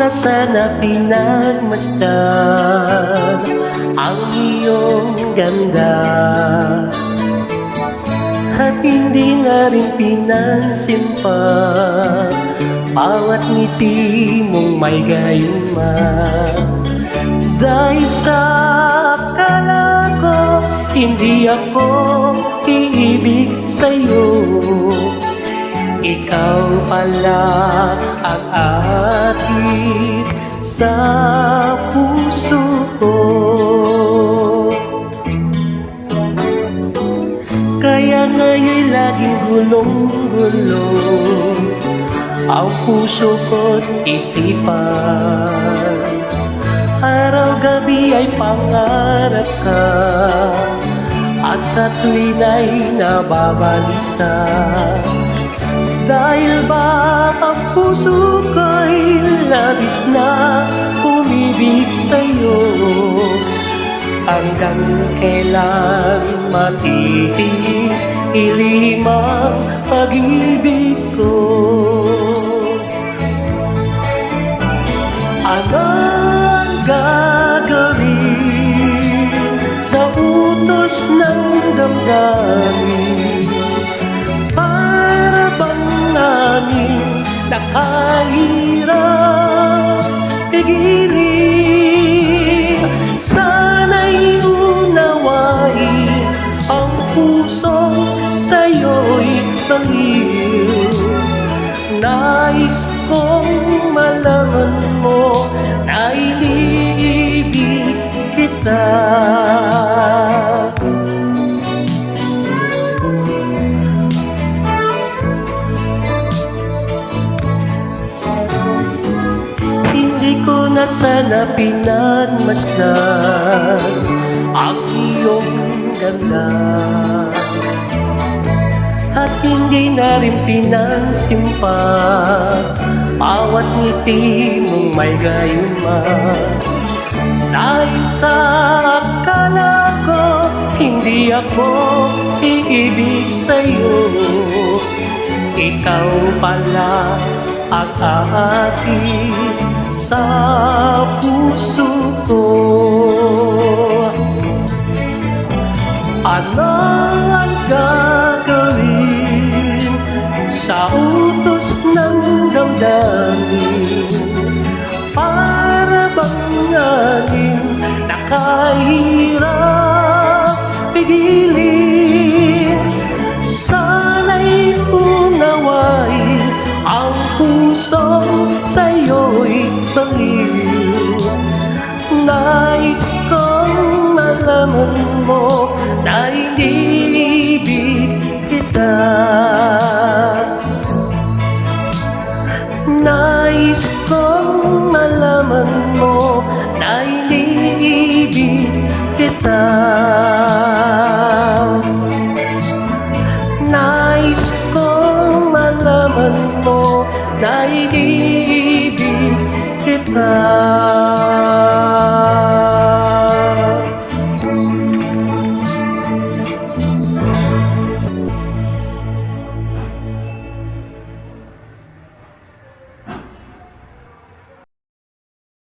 na sana pinagmasdan ang iyong ganda, at hindi na rin pinansin pa bawat ngiti mong may gayuma. Dahil sa akala ko hindi ako iibig sa'yo, ikaw pala ang akin sa puso ko. Kaya ngayon laging gulong-gulo ang puso ko't isipan. Araw-gabi ay pangarap ka, at sa tuwin ay nababalisa. Dahil ba ang puso ko'y labis na umibig sa'yo, hanggang kailan matitis ilimang pag-ibig ko. Ano ang gagawin sa utos ng damdamin? Para bang namin nakahirap pigilin? Sana'y unawain ang puso sa'yo'y bangin. Nais kong malaman mo na iniibig kita. Hindi ko na sana pinagmasdan ang iyong ganda, at hindi na rin pinansin pa bawat ngiti mong may gayuma. Dahil sa akala ko hindi ako iibig sa'yo, ikaw pala ang akin sa puso ko. Ano ang gagawin sa utos ng damdamin? Para bang namin nakahirap pigilin? Sana'y unawain ang puso sa'yo'y bangin. Nais kong malaman mo na iniibig kita. Nais kong malaman mo na iniibig kita. Nais kong malaman mo na iniibig kita.